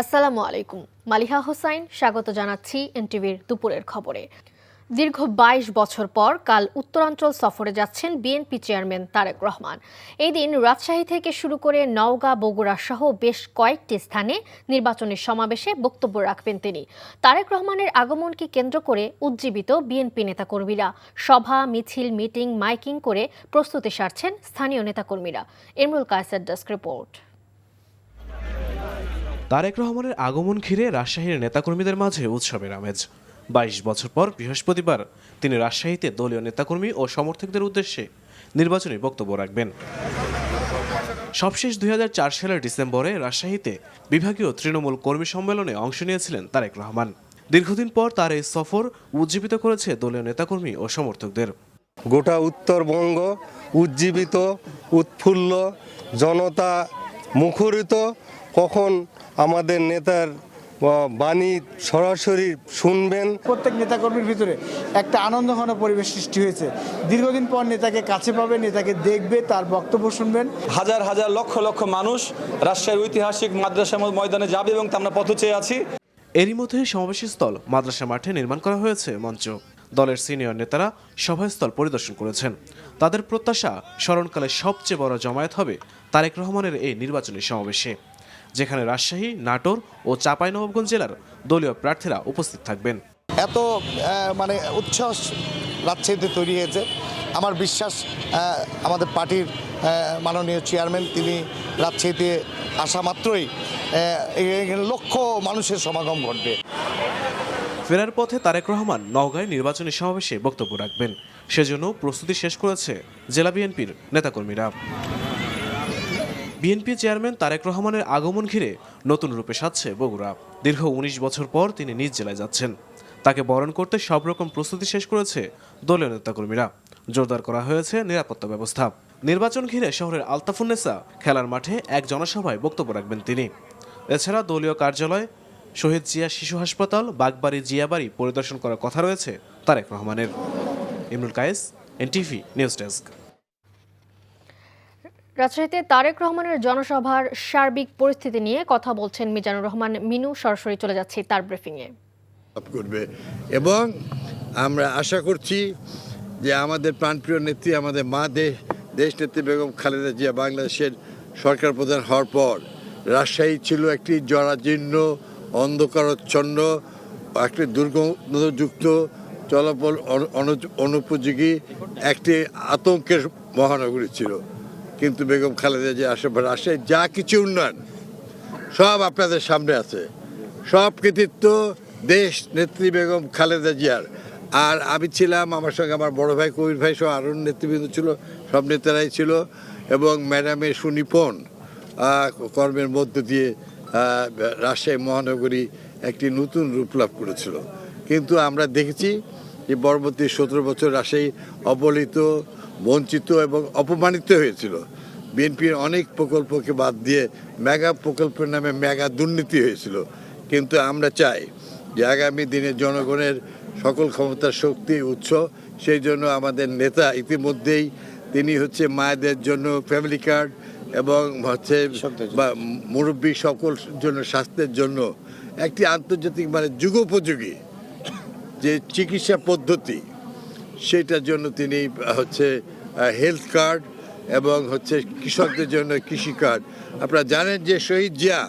আসসালামু আলাইকুম। মালিহা হোসাইন স্বাগত জানাচ্ছি এনটিভির দুপুরের খবরে। দীর্ঘ ২২ বছর পর কাল উত্তরাঞ্চল সফরে যাচ্ছেন বিএনপি চেয়ারম্যান তারেক রহমান। এই দিন রাজশাহী থেকে শুরু করে নওগাঁ, বগুড়া সহ বেশ কয়েকটি স্থানে নির্বাচনী সমাবেশে বক্তব্য রাখবেন তিনি। তারেক রহমানের আগমনকে কেন্দ্র করে উজ্জীবিত বিএনপি নেতাকর্মীরা সভা, মিছিল, মিটিং, মাইকিং করে প্রস্তুতি সারছেন স্থানীয় নেতাকর্মীরা। ইমরুল কায়েসের ডেস্ক রিপোর্ট। তারেক রহমানের আগমন ঘিরে রাজশাহীর নেতাকর্মীদের মাঝে উৎসবের আমেজ। ২২ বছর পর বৃহস্পতিবার তিনি রাজশাহীতে দলীয় নেতাকর্মী ও সমর্থকদের উদ্দেশ্যে নির্বাচনী বক্তব্য রাখবেন। সবশেষ ২০০৪ সালের ডিসেম্বরে রাজশাহীতে বিভাগীয় তৃণমূল কর্মী সম্মেলনে অংশ নিয়েছিলেন তারেক রহমান। দীর্ঘদিন পর তার এই সফর উজ্জীবিত করেছে দলীয় নেতাকর্মী ও সমর্থকদের। গোটা উত্তরবঙ্গ উজ্জীবিত, উৎফুল্ল, জনতা মুখরিত। কখন আমাদের নেতার বাণী সরাসরি শুনবেন। প্রত্যেক নেতাকর্মীর ভিতরে একটা আনন্দঘন পরিবেশ সৃষ্টি হয়েছে। দীর্ঘদিন পর নেতাকে কাছে পাবে, নেতাকে দেখবে, তার বক্তব্য শুনবেন। হাজার হাজার লক্ষ লক্ষ মানুষ রাজশাহীর ঐতিহাসিক মাদ্রাসা ময়দানে যাবে এবং আমরা পথ চেয়ে আছি। এরই মধ্যে সমাবেশস্থল মাদ্রাসা মাঠে নির্মাণ করা হয়েছে মঞ্চ। দলের সিনিয়র নেতারা সভাস্থল পরিদর্শন করেছেন। তাদের প্রত্যাশা স্মরণকালে সবচেয়ে বড় জমায়েত হবে তারেক রহমানের এই নির্বাচনী সমাবেশে, যেখানে রাজশাহী, নাটোর ও চাঁপাইনবাবগঞ্জ জেলার দলীয় প্রার্থীরা উপস্থিত থাকবেন। এত উচ্ছ্বাস রাজশাহীতে তৈরি হয়েছে। আমার বিশ্বাস আমাদের পার্টির মাননীয় চেয়ারম্যান তিনি রাজশাহীতে আসা মাত্রই লক্ষ মানুষের সমাগম ঘটবে। ফেরার পথে তারেক রহমান নওগাঁয় নির্বাচনী সমাবেশে বক্তব্য রাখবেন। সেজন্য প্রস্তুতি শেষ করেছে জেলা বিএনপির নেতাকর্মীরা। বিএনপি চেয়ারম্যান তারেক রহমানের আগমন ঘিরে নতুন রূপে সাজছে বগুড়া। দীর্ঘ ১৯ বছর পর তিনি নিজ জেলায় যাচ্ছেন। তাকে বরণ করতে সব রকম প্রস্তুতি শেষ করেছে দলীয় নেতাকর্মীরা। জোরদার করা হয়েছে নিরাপত্তা ব্যবস্থা। নির্বাচন ঘিরে শহরের আলতাফুন্নেসা খেলার মাঠে এক জনসভায় বক্তব্য রাখবেন তিনি। এছাড়া দলীয় কার্যালয়, শহীদ জিয়া শিশু হাসপাতাল, বাগবাড়ি, জিয়াবাড়ি পরিদর্শন করার কথা রয়েছে তারেক রহমানের। Imrul Kayes, NTV news desk. রাজশাহীতে তারেক রহমানের জনসভার সার্বিক পরিস্থিতি নিয়ে কথা বলছেন মিজানুর রহমান মিনু। সরাসরি চলে যাচ্ছি তার ব্রিফিংয়ে। করবে এবং আমরা আশা করছি যে আমাদের প্রাণপ্রিয় নেত্রী, আমাদের মা দেশ নেত্রী বেগম খালেদা জিয়া বাংলাদেশের সরকার প্রধান হওয়ার পর রাজশাহী ছিল একটি জরাজীর্ণ, অন্ধকারাচ্ছন্ন, একটি দুর্গন্ধযুক্ত, চলাচল অনুপযোগী একটি আতঙ্কের মহানগরী ছিল। কিন্তু বেগম খালেদা জিয়া আসার পর রাজশাহী যা কিছু উন্নয়ন সব আপনাদের সামনে আছে। সব কৃতিত্ব দেশ নেত্রী বেগম খালেদা জিয়ার। আর আমি ছিলাম, আমার সঙ্গে আমার বড় ভাই কবির ভাই সহ আরও নেতৃবৃন্দ ছিল, সব নেতারাই ছিল। এবং ম্যাডামের সুনিপুণ কর্মের মধ্য দিয়ে রাজশাহী মহানগরী একটি নতুন রূপ লাভ করেছিল। কিন্তু আমরা দেখেছি যে পরবর্তী 17 বছর রাজশাহী অবহেলিত, বঞ্চিত এবং অপমানিত হয়েছিল। বিএনপির অনেক প্রকল্পকে বাদ দিয়ে মেগা প্রকল্পের নামে মেগা দুর্নীতি হয়েছিল। কিন্তু আমরা চাই যে আগামী দিনে জনগণের সকল ক্ষমতার শক্তি উৎস, সেই জন্য আমাদের নেতা ইতিমধ্যেই তিনি হচ্ছে মায়েদের জন্য ফ্যামিলি কার্ড এবং হচ্ছে বা মুরব্বী সকল জন্য স্বাস্থ্যের জন্য একটি আন্তর্জাতিক যুগোপযোগী যে চিকিৎসা পদ্ধতি, সেটার জন্য তিনি হচ্ছে হেলথ কার্ড এবং হচ্ছে কৃষকদের জন্য কৃষি কার্ড। আপনারা জানেন যে শহীদ জিয়া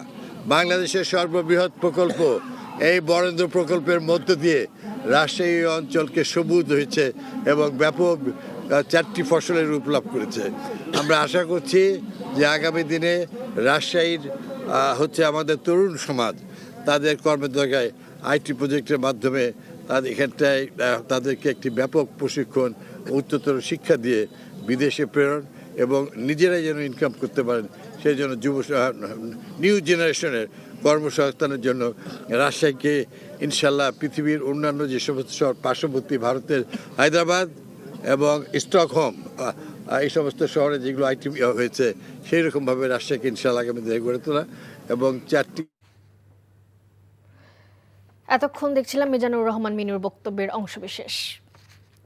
বাংলাদেশের সর্ববৃহৎ প্রকল্প, এই বরেন্দ্র প্রকল্পের মধ্য দিয়ে রাজশাহী অঞ্চলকে সবুজ হয়েছে এবং ব্যাপক 4টি ফসলের রূপ লাভ করেছে। আমরা আশা করছি যে আগামী দিনে রাজশাহীর হচ্ছে আমাদের তরুণ সমাজ তাদের কর্মদক্ষতায় আইটি প্রজেক্টের মাধ্যমে তাদের এখানটায় তাদেরকে একটি ব্যাপক প্রশিক্ষণ, উচ্চতর শিক্ষা দিয়ে বিদেশে প্রেরণ এবং নিজেরাই যেন ইনকাম করতে পারেন, সেই জন্য নিউ জেনারেশনের কর্মসংস্থানের জন্য রাজশাহীকে ইনশাল্লাহ পৃথিবীর অন্যান্য যে সমস্ত শহর পার্শ্ববর্তী ভারতের হায়দ্রাবাদ এবং স্টকহোম, এই সমস্ত শহরে যেগুলো আইটি হয়েছে, সেই রকমভাবে রাজশাহীকে ইনশাল্লাহ আগামী দিনে গড়ে তোলা এবং 4টি। এতক্ষণ দেখছিলাম মিজানুর রহমান মিনুর বক্তব্যের অংশবিশেষ।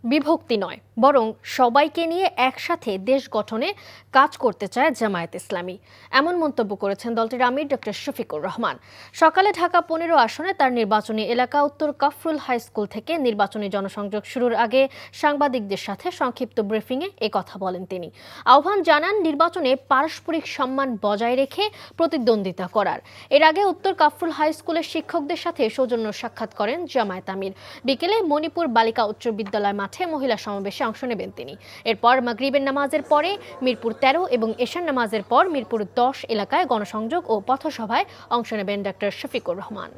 বিভক্তি নয়, বরং সবাইকে নিয়ে একসাথে দেশ গঠনে কাজ করতে চায় জামায়াত ইসলামী, এমন মন্তব্য করেছেন দলটির আমির ডক্টর শফিকুর রহমান। সকালে ঢাকা 15 আসনে তার নির্বাচনী এলাকা উত্তর কাফরুল হাই স্কুল থেকে নির্বাচনী জনসংযোগ শুরুর আগে সাংবাদিকদের সাথে সংক্ষিপ্ত ব্রিফিংয়ে কথা বলেন তিনি। আহ্বান জানান নির্বাচনে পারস্পরিক সম্মান বজায় রেখে প্রতিদ্বন্দ্বিতা করার। এর আগে উত্তর কাফরুল হাই স্কুলের শিক্ষকদের সাথে সৌজন্য সাক্ষাৎ করেন জামায়াত আমির। বিকেলে মণিপুর বালিকা উচ্চ বিদ্যালয় মাঠে মহিলা সমাবেশে অংশ নেবেন তিনি। এরপর মাগরিবের নামাজের পরে মিরপুর 13 এবং এশার নামাজের পর মিরপুর 10 এলাকায় গণসংযোগ ও পথসভায় অংশ নেবেন doctor Shafiqur Rahman.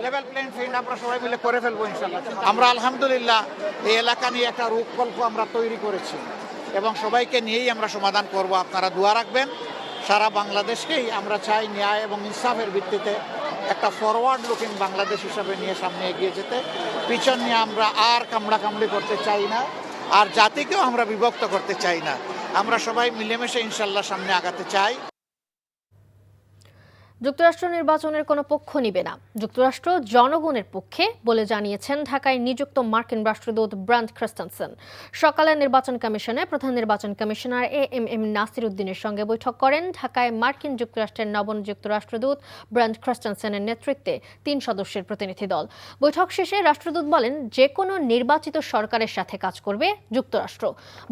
Level playing field আমরা সবাই মিলে করে ফেলবো ইনশাআল্লাহ। আমরা আলহামদুলিল্লাহ এই এলাকা নিয়ে একটা রূপকল্প আমরা তৈরি করেছি এবং সবাইকে নিয়েই আমরা সমাধান করব। আপনারা দোয়া রাখবেন। সারা বাংলাদেশকেই আমরা চাই ন্যায় এবং ইনসাফের ভিত্তিতে একটা ফরওয়ার্ড লুকিং বাংলাদেশ হিসাবে নিয়ে সামনে এগিয়ে যেতে। পিছন নিয়ে আমরা আর কামড়াকামড়ি করতে চাই না, আর জাতিকেও আমরা বিভক্ত করতে চাই না। আমরা সবাই মিলেমিশে ইনশাআল্লাহ সামনে আগাতে চাই। যুক্তরাষ্ট্র নির্বাচনের কোনো পক্ষ নিবে না, যুক্তরাষ্ট্র জনগণের পক্ষে বলে জানিয়েছেন ঢাকায় নিযুক্ত মার্কিন রাষ্ট্রদূত ব্রান্ট ক্রিস্টেনসেন। সকালে নির্বাচন কমিশনে প্রধান নির্বাচন কমিশনার এএমএম নাসির উদ্দিনের সঙ্গে বৈঠক করেন ঢাকায় মার্কিন যুক্তরাষ্ট্রের নবনিযুক্ত রাষ্ট্রদূত ব্রান্ট ক্রিস্টেনসেনের নেতৃত্বে 3 সদস্যের প্রতিনিধি দল। বৈঠক শেষে রাষ্ট্রদূত বলেন যে কোনো নির্বাচিত সরকারের সাথে কাজ করবে যুক্তরাষ্ট্র।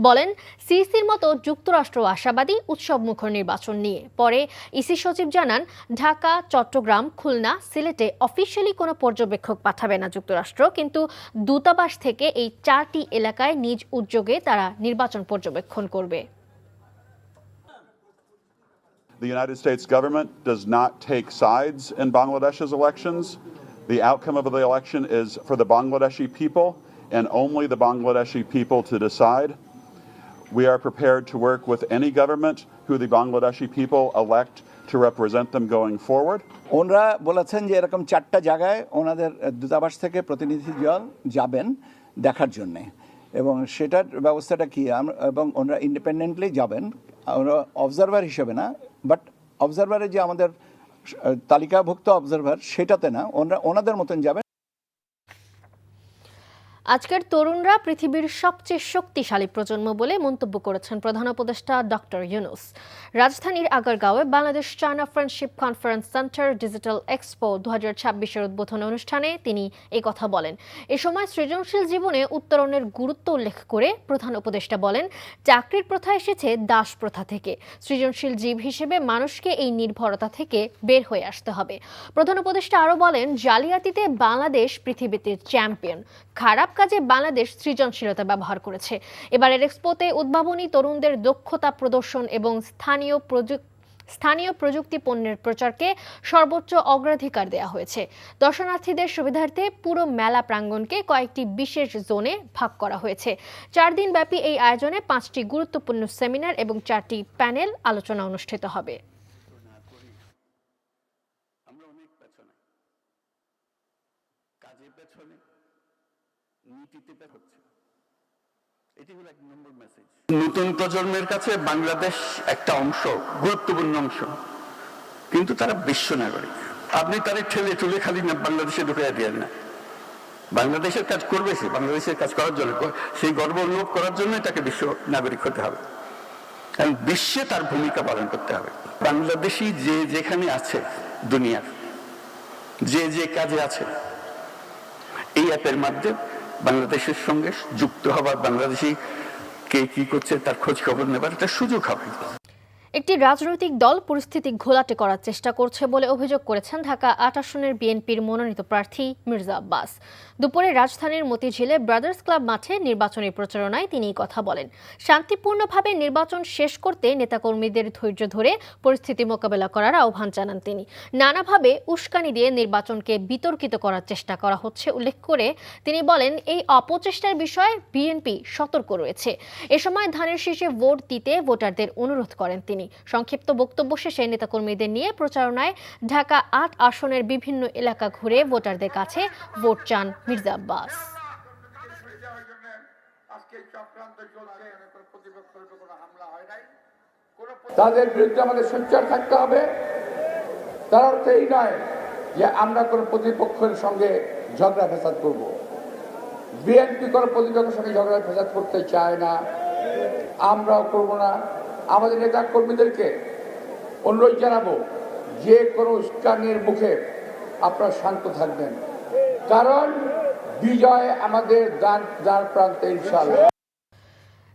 বলেন সিসির মতো যুক্তরাষ্ট্র আশাবাদী উৎসবমুখর নির্বাচন নিয়ে। পরে ইসি সচিব জানান ঢাকা, চট্টগ্রাম, খুলনা, সিলেটে অফিসিয়ালি কোনো পর্যবেক্ষক পাঠাবে না যুক্তরাষ্ট্র, কিন্তু দূতাবাস থেকে এই 4টি এলাকায় নিজ উদ্যোগে তারা নির্বাচন পর্যবেক্ষণ করবে। The United States government does not take sides in Bangladesh's elections. The outcome of the election is for the Bangladeshi people and only the Bangladeshi people to decide. We are prepared to work with any government who the Bangladeshi people elect to represent them going forward. ওনারা বলেছেন যে এরকম 4টা জায়গায় ওনাদের দূতাবাস থেকে প্রতিনিধি দল যাবেন দেখার জন্যে, এবং সেটার ব্যবস্থাটা কি, এবং ওনারা ইন্ডিপেন্ডেন্টলি যাবেন, ওরা অবজারভার হিসেবে না, বাট অবজারভারে যে আমাদের তালিকাভুক্ত অবজারভার সেটাতে না, ওনাদের মতন যাবেন। আজকের তরুণরা পৃথিবীর সবচেয়ে শক্তিশালী প্রজন্ম বলে মন্তব্য করেছেন প্রধান উপদেষ্টা ডক্টর ইউনূস। রাজধানীর আগারগাঁওয়ে Bangladesh China friendship conference centre digital expo 2026-এর উদ্বোধন অনুষ্ঠানে তিনি এই কথা বলেন। এ সময় সৃজনশীল জীবনে উত্তরণের গুরুত্ব উল্লেখ করে প্রধান উপদেষ্টা বলেন, চাকরির প্রথা এসেছে দাস প্রথা থেকে। সৃজনশীল জীব হিসেবে মানুষকে এই নির্ভরতা থেকে বের হয়ে আসতে হবে। প্রধান উপদেষ্টা আরও বলেন, জালিয়াতিতে বাংলাদেশ পৃথিবীতে চ্যাম্পিয়ন। খারাপ কাজে বাংলাদেশ সৃজনশীলতা ব্যবহার করেছে। এবারের এক্সপোতে উদ্ভাবনী তরুণদের দক্ষতা প্রদর্শন এবং স্থানীয় প্রযুক্তি পণ্যের প্রচারকে সর্বোচ্চ অগ্রাধিকার দেওয়া হয়েছে। দর্শনার্থীদের সুবিধার্থে পুরো মেলা প্রাঙ্গণকে কয়েকটি বিশেষ জোনে ভাগ করা হয়েছে। 4 দিনব্যাপী এই আয়োজনে 5টি গুরুত্বপূর্ণ সেমিনার এবং 4টি প্যানেল আলোচনা অনুষ্ঠিত হবে। নতুন প্রজন্মের কাছে বাংলাদেশ একটা অংশ, গুরুত্বপূর্ণ অংশ, কিন্তু তারা বিশ্ব নাগরিক। আপনি তারা ঠেলে চলে খালি না বাংলাদেশে ঢুকে দিয়ে না, বাংলাদেশের কাজ করবে সে, বাংলাদেশের কাজ করার জন্য, সেই গর্ব অনুভব করার জন্য তাকে বিশ্ব নাগরিক হতে হবে, কারণ বিশ্বে তার ভূমিকা পালন করতে হবে। বাংলাদেশি যে যেখানে আছে দুনিয়ার, যে যে কাজে আছে, এই অ্যাপের মাধ্যমে বাংলাদেশের সঙ্গে যুক্ত হবার, বাংলাদেশি কে কি করছে তার খোঁজ খবর নেবার একটা সুযোগ হবে। একটি রাজনৈতিক দল পরিস্থিতি ঘোলাটে করার চেষ্টা করছে বলে অভিযোগ করেছেন ঢাকা 8 আসনের বিএনপির মনোনীত প্রার্থী মির্জা আব্বাস। দুপুরে রাজধানীর মতিঝিলে ব্রাদার্স ক্লাব মাঠে নির্বাচনী প্রচারণায় তিনি এই কথা বলেন। শান্তিপূর্ণভাবে নির্বাচন শেষ করতে নেতাকর্মীদের ধৈর্য ধরে পরিস্থিতি মোকাবেলা করার আহ্বান জানান তিনি। নানাভাবে উস্কানি দিয়ে নির্বাচনকে বিতর্কিত করার চেষ্টা করা হচ্ছে উল্লেখ করে তিনি বলেন, এই অপচেষ্টার বিষয়ে বিএনপি সতর্ক রয়েছে। এ সময় ধানের শীষে ভোট দিতে ভোটারদের অনুরোধ করেন তিনি। সংক্ষিপ্ত বক্তব্য শেষে নেতাকর্মীদের নিয়ে প্রচারণায় ঢাকা 8 আসনের বিভিন্ন এলাকা ঘুরে ভোটারদের কাছে ভোট চান মির্জা আব্বাস। তাদের বিরুদ্ধে আমাদের সোচ্চার থাকতে হবে তার অর্থ এই নয় যে আমরা কোনো প্রতিপক্ষের সঙ্গে ঝগড়া ফেসাদ করব। বিএনপি কোনো প্রতিপক্ষের সঙ্গে ঝগড়া ফেসাদ করতে চায় না, আমরাও করব না। আমাদের নেতা কর্মীদেরকে অনুরোধ জানাবো, যে কোনো উস্কানির মুখে আপনারা শান্ত থাকবেন, কারণ বিজয় আমাদের দ্বার প্রান্তে ইনশাআল্লাহ।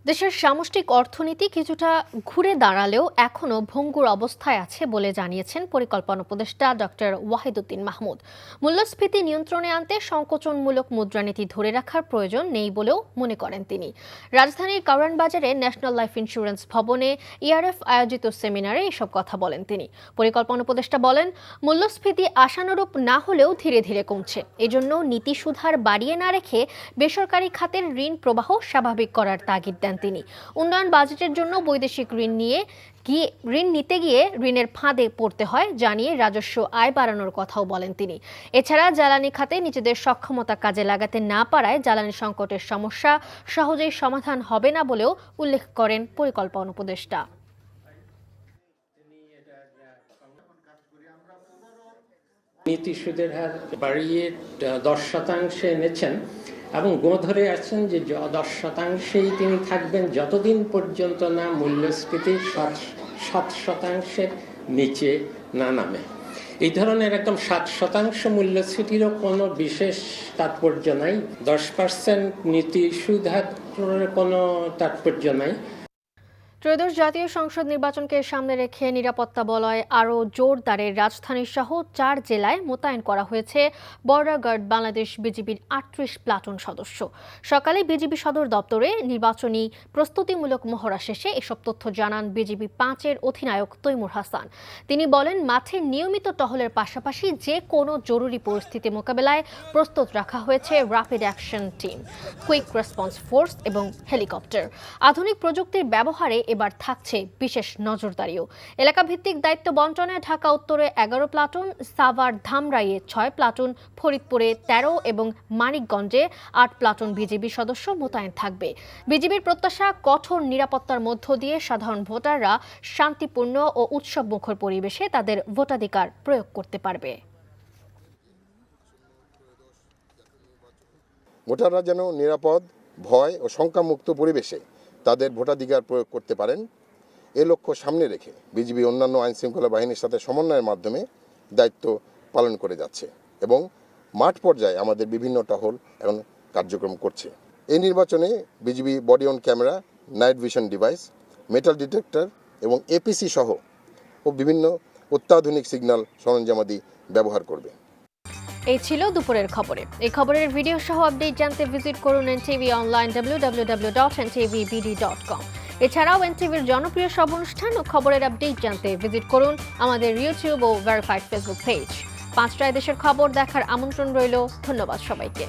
দেশের সামষ্টিক অর্থনীতি কিছুটা ঘুরে দাঁড়ালেও এখনও ভঙ্গুর অবস্থায় আছে বলে জানিয়েছেন পরিকল্পনা উপদেষ্টা ডক্টর ওয়াহিদুদ্দিন মাহমুদ। মূল্যস্ফীতি নিয়ন্ত্রণে আনতে সংকোচনমূলক মুদ্রানীতি ধরে রাখার প্রয়োজন নেই বলেও মনে করেন তিনি। রাজধানীর কারওয়ান বাজারে ন্যাশনাল লাইফ ইন্স্যুরেন্স ভবনে ইআরএফ আয়োজিত সেমিনারে এসব কথা বলেন তিনি। পরিকল্পনা উপদেষ্টা বলেন, মূল্যস্ফীতি আশানুরূপ না হলেও ধীরে ধীরে কমছে। এজন্য নীতি সুধার বাড়িয়ে না রেখে বেসরকারি খাতের ঋণ প্রবাহ স্বাভাবিক করার তাগিদ দেন তিনি। উন্নয়ন বাজেটের জন্য বৈদেশিক ঋণ নিতে গিয়ে ঋণের ফাঁদে পড়তে হয় জানিয়ে রাজস্ব আয় বাড়ানোর কথাও বলেন তিনি। এছাড়া জ্বালানি খাতে নিজেদের সক্ষমতা কাজে লাগাতে না পারায় জ্বালানি সংকটের সমস্যা সহজেই সমাধান হবে না বলেও উল্লেখ করেন পরিকল্পনা উপদেষ্টা। নীতি সুদের হার বাড়িয়ে 10% এনেছেন এবং ধরে আছেন যে 10%ই তিনি থাকবেন যতদিন পর্যন্ত না মূল্যস্ফীতি 7% নিচে না নামে। এই ধরনের একদম 7% মূল্যস্ফীতিরও কোনো বিশেষ তাৎপর্য নাই, 10% নীতি সুদ হারের কোনো তাৎপর্য নাই। ত্রয়োদশ জাতীয় সংসদ নির্বাচনকে সামনে রেখে নিরাপত্তা বলয় আরও জোরদারে রাজধানী সহ 4 জেলায় মোতায়েন করা হয়েছে বর্ডার গার্ড বাংলাদেশ বিজিবির 38 প্লাটুন সদস্য। সকালে বিজিবি সদর দপ্তরে নির্বাচনী প্রস্তুতিমূলক মহড়া শেষে এসব তথ্য জানান বিজিবি 5-এর অধিনায়ক তৈমুর হাসান। তিনি বলেন, মাঠে নিয়মিত টহলের পাশাপাশি যে কোনো জরুরি পরিস্থিতি মোকাবেলায় প্রস্তুত রাখা হয়েছে rapid action team, quick response force এবং হেলিকপ্টার। আধুনিক প্রযুক্তির ব্যবহারে এবার থাকছে বিশেষ নজরদারিও। এলাকা ভিত্তিক দায়িত্ব বন্টনে ঢাকা উত্তরে 11 প্লাটুন, সাভার ধামরাইয়ে 6 প্লাটুন, ফরিদপুরে 13 এবং মানিকগঞ্জে 8 প্লাটুন বিজিবি সদস্য মোতায়েন থাকবে। বিজিবির প্রত্যাশা, কঠোর নিরাপত্তার মধ্য দিয়ে সাধারণ ভোটাররা শান্তিপূর্ণ ও উৎসবমুখর পরিবেশে তাদের ভোটাধিকার প্রয়োগ করতে পারবে। ভোটাররা যেন নিরাপদ, ভয় ও শঙ্কামুক্ত পরিবেশে তাদের ভোটাধিকার প্রয়োগ করতে পারেন, এ লক্ষ্য সামনে রেখে বিজিবি অন্যান্য আইনশৃঙ্খলা বাহিনীর সাথে সমন্বয়ের মাধ্যমে দায়িত্ব পালন করে যাচ্ছে এবং মাঠ পর্যায়ে আমাদের বিভিন্ন টহল এখন কার্যক্রম করছে। এই নির্বাচনে BGB body on camera, night vision device, metal detector এবং এপিসি সহ ও বিভিন্ন অত্যাধুনিক সিগন্যাল সরঞ্জামাদি ব্যবহার করবে। এই ছিল দুপুরের খবরে। এই খবরের ভিডিও সহ আপডেট জানতে ভিজিট করুন এনটিভি অনলাইন www.ntvbd.com। এছাড়াও এনটিভির জনপ্রিয় সব অনুষ্ঠান ও খবরের আপডেট জানতে ভিজিট করুন আমাদের ইউটিউব ও ভেরিফাইড ফেসবুক পেজ। 5টায় দেশের খবর দেখার আমন্ত্রণ রইল। ধন্যবাদ সবাইকে।